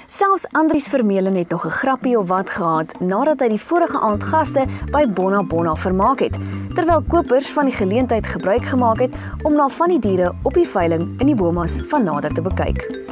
Selfs Andries Vermeulen het nog 'n grappie of wat gehad nadat hy die vorige aand gaste by Bona Bona vermaak het, terwyl kopers van die geleentheid gebruik gemaak het om na van die diere op die veiling in die Bomas van nader te bekyk.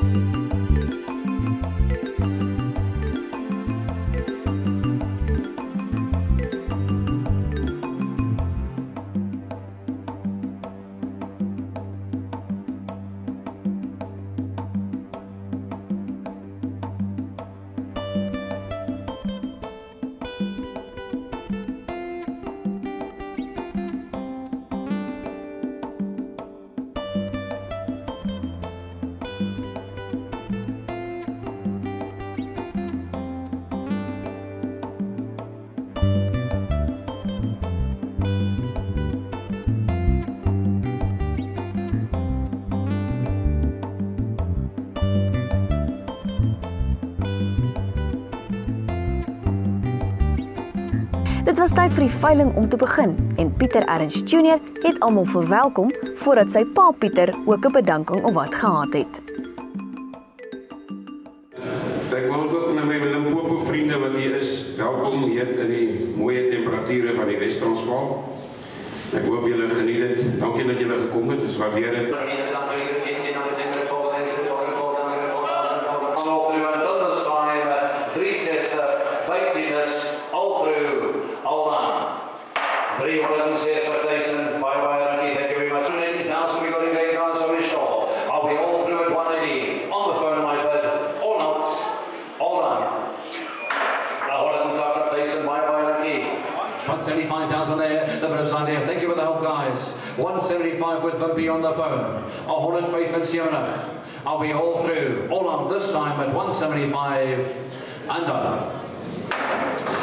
Dit was tyd vir die veiling om te begin en Pieter Ernst Jr. het almal verwelkom voordat sy pa Pieter ook 'n bedanking of wat gehad het. Ek wil ook na my Limpopo vriende wat hier is, welkom hier in die mooie temperature van die Wes-Transvaal. Ek hoop julle geniet dit. Dankie dat julle gekom het, dis waardeer dit. $175,000 there, the Brazil there. Thank you for the help, guys. 175 with Vimpy on the phone. 175. Are we all through? All on this time at 175 under.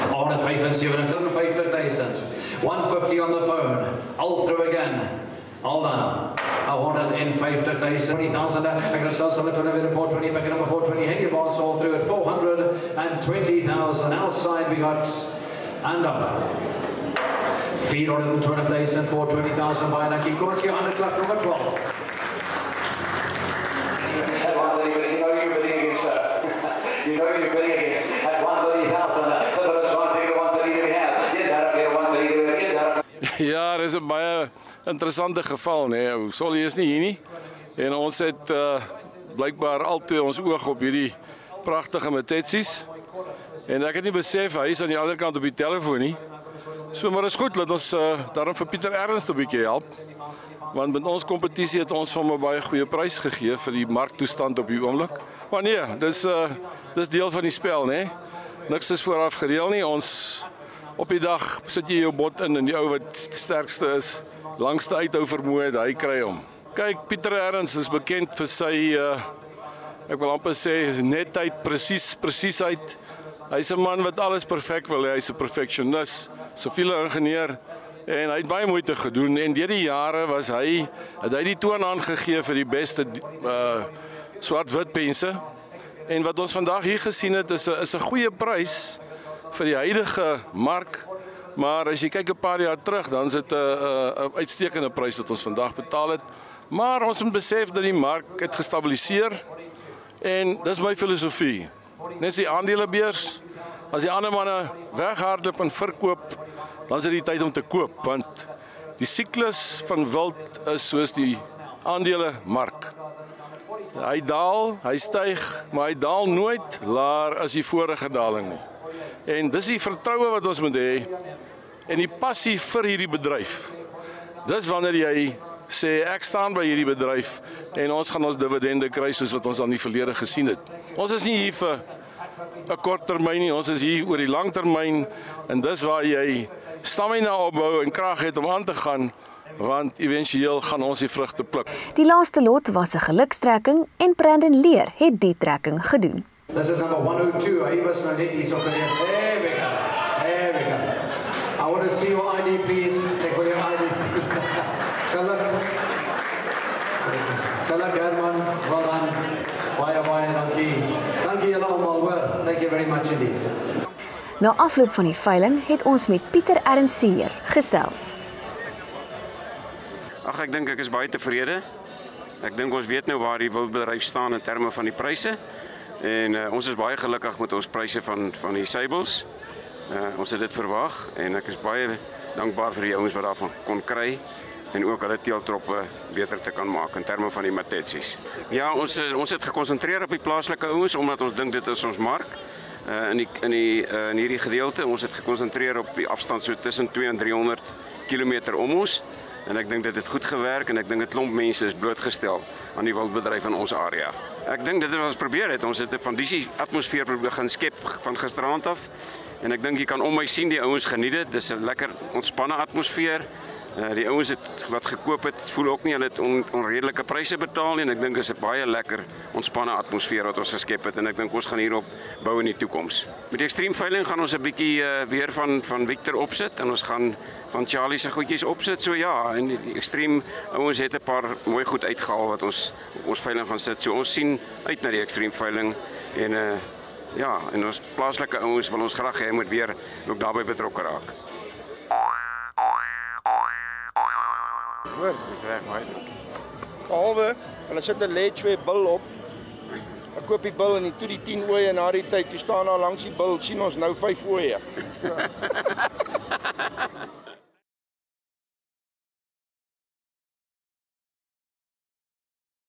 175,000. 150 on the phone. All through again. All done. 150,000. 20,000. I'm going to sell some to 420. Back at number 420. Hang your boss all through at 420,000. Outside we got under. 420,000 for 20,000 by Naki. Kom eens hier aan de klok, nummer 12. You know you're bidding against at 130,000. Ja, dit is 'n baie interessante geval, nee. Solly is nie hier nie. En ons het blykbaar altyd ons oog op hierdie pragtige Matetsis. En ek het nie besef hy is aan die ander kant op die telefoon nie. So maar is goed, laat ons daarom vir Pieter Ernst 'n bietjie help. Want met ons kompetisie het ons van 'n baie goeie prys gegee vir die marktoestand op die oomblik. Maar nee, dis deel van die spel, né? Niks is vooraf gereël nie. Ons op die dag sit jy jou bot in en die ou wat sterkste is, langste uithou vermoë het, hy kry hom. Kyk, Pieter Ernst is bekend vir sy ek wil amper sê netheid, presiesheid. Hy's 'n man wat alles perfek wil hê, hy's 'n perfeksionis, siviele ingenieur en hy het baie moeite gedoen en deur die jare het hy die toon aangegee vir die beste swart-wit pense. En wat ons vandag hier gesien het is 'n goeie prys vir die huidige mark, maar as jy kyk 'n paar jaar terug, dan is dit 'n uitstekende prys wat ons vandag betaal het. Maar ons moet besef dat die mark het gestabiliseer en dis my filosofie. Net die aandelebeurs, as die ander manne weghardloop en verkoop, dan is dit die tyd om te koop, want die siklus van wild is soos die aandelemark. Hy daal, hy styg, maar hy daal nooit laer as die vorige daling nie. En dis die vertroue wat ons moet hê en die passie vir hierdie bedryf. Dis wanneer jy sê ek staan by hierdie bedryf en ons gaan ons dividende kry soos wat ons al in die verlede gesien het. Ons is nie hier vir 'n kort termyn nie, ons is hier oor die lang termyn en dis waar jy stamina opbou en krag het om aan te gaan, want éventueel gaan ons die vrugte pluk. Die laaste lot was 'n gelukstrekking en Brandon Leer het die trekking gedoen. This is number 102. Hy was nou net hier so geneem. There we go. There we go. I want to see your ID, please. Ek wil jou ID sien. Kalak Herman, well done. Baie dankie. Dankie julle almal hoor. Thank you very much indeed. Na afloop van die veiling het ons met Pieter Ernst gesels. Ek dink ek is baie tevrede. Ek dink ons weet nou waar die wildbedryf staan in terme van die pryse. En ons is baie gelukkig met ons pryse van die Sables. Ons het dit verwag en ek is baie dankbaar vir die ouens wat daarvan kon kry en ook hulle teeltroppe beter te kan maak in terme van die Matetsis. Ja, ons het gekonsentreer op die plaaslike ouens omdat ons dink dit is ons mark. In hierdie gedeelte, ons het gekonsentreer op die afstand so tussen 200 en 300 kilometer om ons. En ek dink dit het goed gewerk en ek dink 'n klomp mense is blootgestel aan die wildbedryf in ons area. Ek dink dit het wat ons probeer het. Ons het 'n fantasieë atmosfeer begin skep van gisteraand af. En ek dink jy kan om my sien die ouens geniet dit. Dis 'n lekker ontspanne atmosfeer. Die ouens wat gekoop het, voel ook nie hulle het onredelike pryse betaal nie en ek dink is 'n baie lekker ontspanne atmosfeer wat ons geskep het en ek dink ons gaan hierop bou in die toekoms. Met die extreme veiling gaan ons 'n bietjie weer van Victor opsit en ons gaan van Charlie se goedjies opsit. So ja, en die extreme ouens het 'n paar mooi goed uitgehaal wat ons op ons veiling gaan sit. So ons sien uit na die extreme veiling en ja, en ons plaaslike ouens wil ons graag hê moet weer ook daarbey betrokke raak. Hoor, dis reg baie. Behalwe, hulle sit 'n ledge bil op. Ek koop die bil en toe die 10 oeye na die tyd, toe staan daar langs die bil, sien ons nou 5 oeye. Ja.